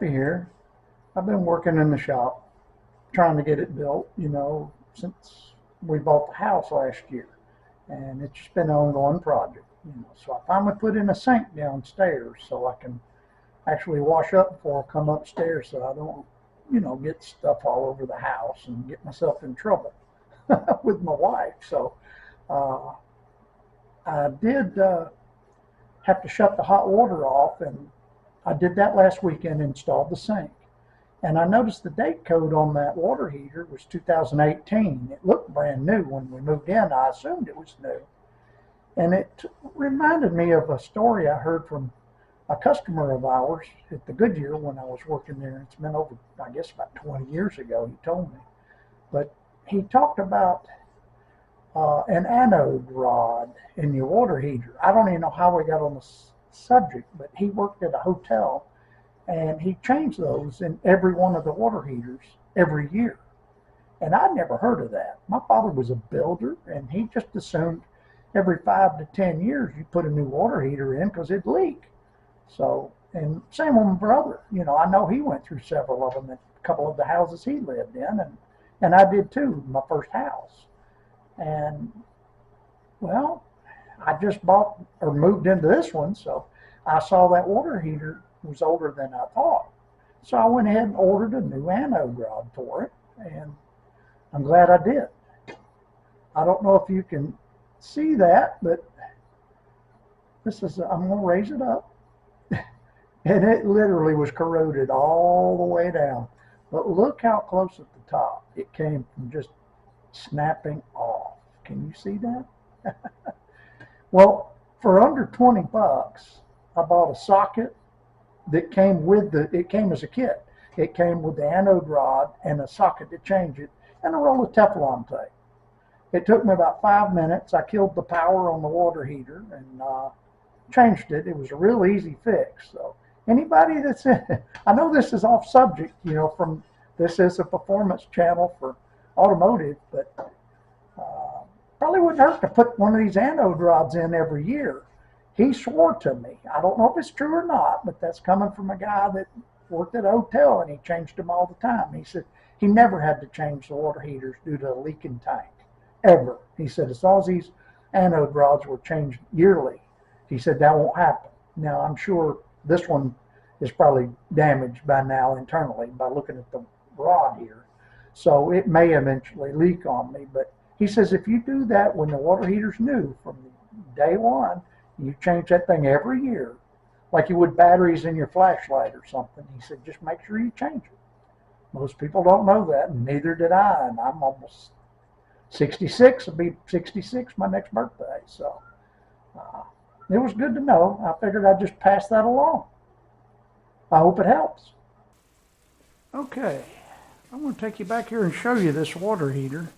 Pappy here. I've been working in the shop trying to get it built, since we bought the house last year. And it's just been an ongoing project. So I finally put in a sink downstairs so I can actually wash up before I come upstairs so I don't, get stuff all over the house and get myself in trouble with my wife. So uh, I did have to shut the hot water off, and I did that last weekend, installed the sink. And I noticed the date code on that water heater was 2018. It looked brand new when we moved in. I assumed it was new. And it reminded me of a story I heard from a customer of ours at the Goodyear when I was working there. It's been over, I guess, about 20 years ago, he told me. But he talked about an anode rod in your water heater. I don't even know how we got on the subject, but he worked at a hotel and he changed those in every one of the water heaters every year. And I'd never heard of that. My father was a builder, and he just assumed every 5 to 10 years you put a new water heater in because it'd leak. So, and same with my brother. I know he went through several of them at a couple of the houses he lived in, and I did too, my first house. And well, I just bought or moved into this one, so I saw that water heater was older than I thought. So I went ahead and ordered a new anode rod for it, and I'm glad I did. I don't know if you can see that, but I'm going to raise it up. And it literally was corroded all the way down. But look how close at the top. It came from just snapping off. Can you see that? Well, for under 20 bucks, I bought a socket that came with it came as a kit. It came with the anode rod and a socket to change it and a roll of Teflon tape. It took me about 5 minutes. I killed the power on the water heater and changed it. It was a real easy fix. So anybody that's in, I know this is off subject, this is a performance channel for automotive, but probably wouldn't hurt to put one of these anode rods in every year. He swore to me. I don't know if it's true or not, but that's coming from a guy that worked at a hotel and he changed them all the time. He said he never had to change the water heaters due to a leaking tank, ever. He said as long as these anode rods were changed yearly, he said that won't happen. Now, I'm sure this one is probably damaged by now internally by looking at the rod here. So it may eventually leak on me, but he says if you do that when the water heater's new from day one, you change that thing every year, like you would batteries in your flashlight or something. He said, just make sure you change it. Most people don't know that, and neither did I, and I'm almost 66. I'll be 66 my next birthday, so it was good to know. I figured I'd just pass that along. I hope it helps. Okay, I'm going to take you back here and show you this water heater.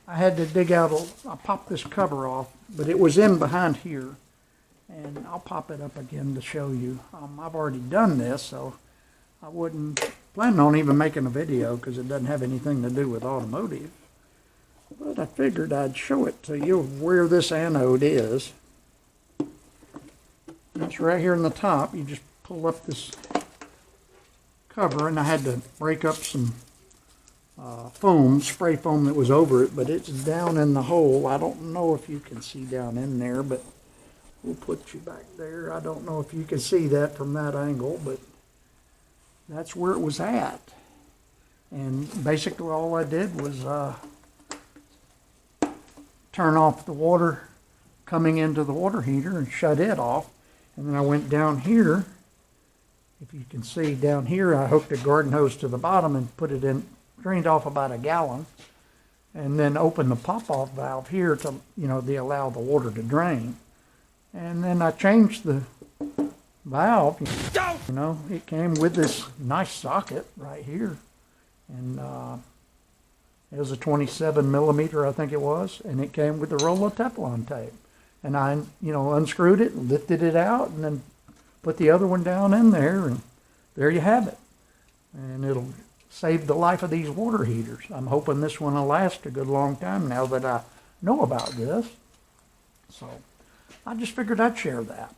I had to dig out, I popped this cover off, but it was in behind here. And I'll pop it up again to show you. I've already done this, so I wouldn't plan on even making a video because it doesn't have anything to do with automotive. But I figured I'd show it to you where this anode is. It's right here in the top. You just pull up this cover, and I had to break up some foam, spray foam that was over it, but it's down in the hole. I don't know if you can see down in there, but we'll put you back there. I don't know if you can see that from that angle, but that's where it was at. And basically all I did was turn off the water coming into the water heater and shut it off. And then I went down here. If you can see down here, I hooked a garden hose to the bottom and put it in, drained off about a gallon, and then opened the pop-off valve here to, to allow the water to drain. And then I changed the valve. It came with this nice socket right here, and it was a 27 millimeter, I think it was, and it came with a roll of Teflon tape. And I, unscrewed it, lifted it out, and then put the other one down in there, and there you have it. And it'll save the life of these water heaters. I'm hoping this one will last a good long time now that I know about this. So I just figured I'd share that.